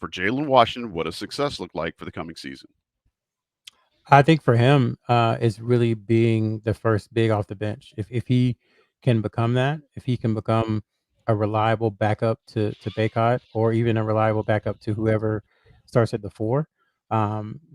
for Jalen Washington, what does success look like for the coming season? I think for him, is really being the first big off the bench. If he can become that, if he can become a reliable backup to Baycott, or even a reliable backup to whoever starts at the four,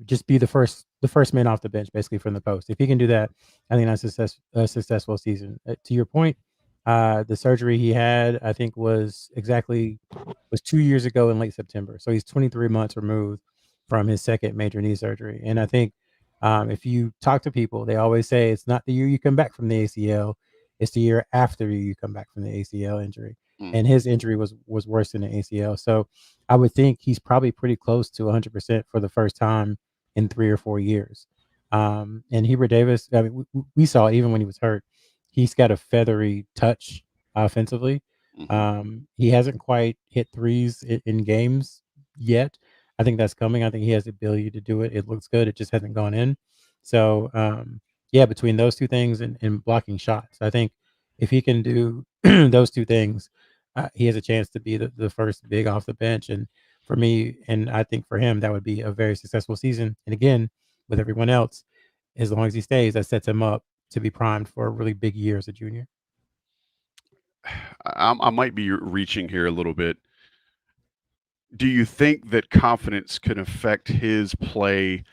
just be the first man off the bench, basically from the post. If he can do that, I think that's a successful season. To your point, the surgery he had, I think, was 2 years ago in late September. So he's 23 months removed from his second major knee surgery, and I think if you talk to people, they always say it's not the year you come back from the ACL, it's the year after you come back from the ACL injury. Mm. And his injury was worse than the ACL. So I would think he's probably pretty close to 100% for the first time in 3 or 4 years. And Hubert Davis, I mean, we saw it even when he was hurt. He's got a feathery touch offensively. Hmm. He hasn't quite hit threes in games yet. I think that's coming. I think he has the ability to do it. It looks good. It just hasn't gone in. So yeah, between those two things and blocking shots, I think if he can do those two things, he has a chance to be the first big off the bench. And for me, and I think for him, that would be a very successful season. And again, with everyone else, as long as he stays, that sets him up to be primed for a really big year as a junior. I might be reaching here a little bit. Do you think that confidence can affect his play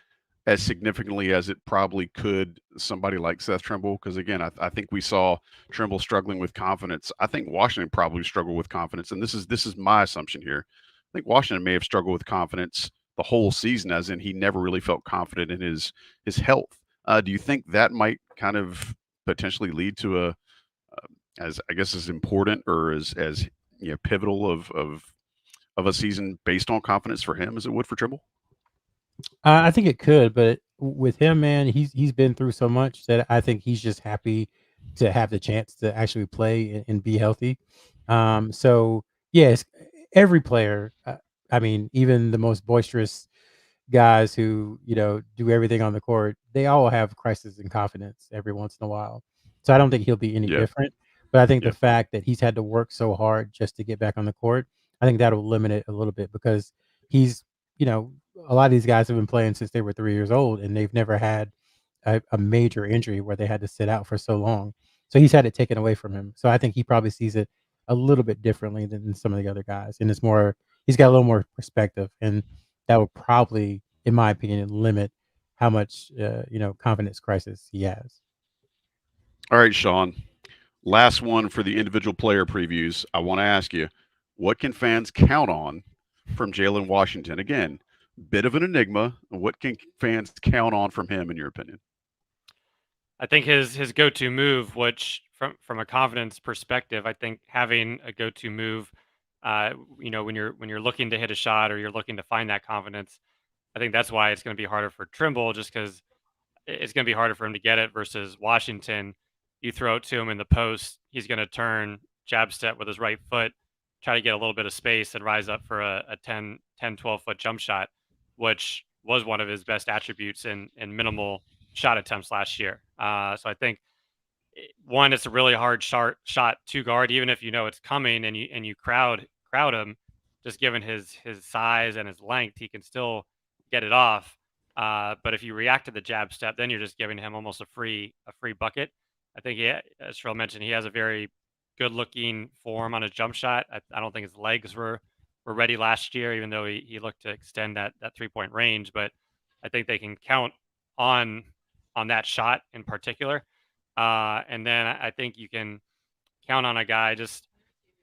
as significantly as it probably could somebody like Seth Trimble? Because again, I think we saw Trimble struggling with confidence. I think Washington probably struggled with confidence, and this is my assumption here. I think Washington may have struggled with confidence the whole season, as in he never really felt confident in his health. Do you think that might kind of potentially lead to a as I guess as important or as pivotal of a season based on confidence for him as it would for Trimble? I think it could, but with him, man, he's been through so much that I think he's just happy to have the chance to actually play and be healthy. So yes, every player. I mean, even the most boisterous guys who do everything on the court, they all have crisis in confidence every once in a while. So I don't think he'll be any Yeah, different. But I think the yeah. fact that he's had to work so hard just to get back on the court, I think that'll limit it a little bit because he's, you know, a lot of these guys have been playing since they were 3 years old and they've never had a major injury where they had to sit out for so long. So he's had it taken away from him. So I think he probably sees it a little bit differently than some of the other guys. And he's got a little more perspective. And that would probably, in my opinion, limit how much confidence crisis he has. All right, Sean. Last one for the individual player previews. I want to ask you, what can fans count on from Jalen Washington? Again, bit of an enigma. What can fans count on from him, in your opinion? I think his go-to move, which from a confidence perspective, I think having a go-to move, when you're looking to hit a shot or you're looking to find that confidence, I think that's why it's going to be harder for Trimble, just because it's going to be harder for him to get it versus Washington. You throw it to him in the post, he's going to turn jab step with his right foot, try to get a little bit of space and rise up for a 12-foot jump shot, which was one of his best attributes in minimal shot attempts last year. So I think one, it's a really hard shot to guard, even if you know it's coming and you crowd him. Just given his size and his length, he can still get it off. But if you react to the jab step, then you're just giving him almost a free bucket. I think as Sherrell mentioned, he has a very good looking form on his jump shot. I don't think his legs were ready last year, even though he looked to extend that 3 point range. But I think they can count on that shot in particular. And then I think you can count on a guy just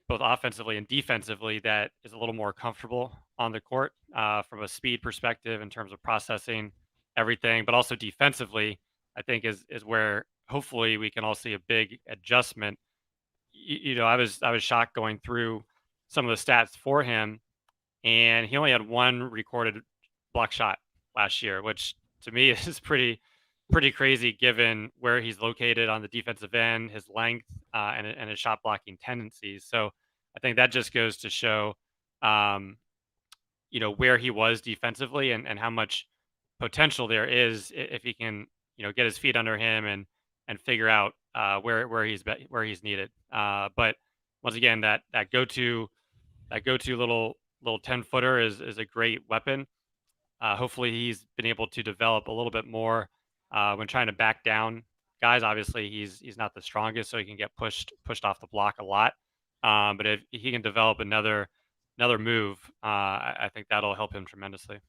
both offensively and defensively that is a little more comfortable on the court from a speed perspective in terms of processing everything, but also defensively, I think is where hopefully we can all see a big adjustment. I was shocked going through some of the stats for him, and he only had one recorded block shot last year, which to me is pretty crazy given where he's located on the defensive end, his length, and his shot blocking tendencies. So I think that just goes to show, um, where he was defensively and how much potential there is if he can, get his feet under him and figure out where he's needed. But once again, that go to little little 10-footer is a great weapon. Hopefully, he's been able to develop a little bit more when trying to back down guys. Obviously, he's not the strongest, so he can get pushed off the block a lot. But if he can develop another move, I think that'll help him tremendously.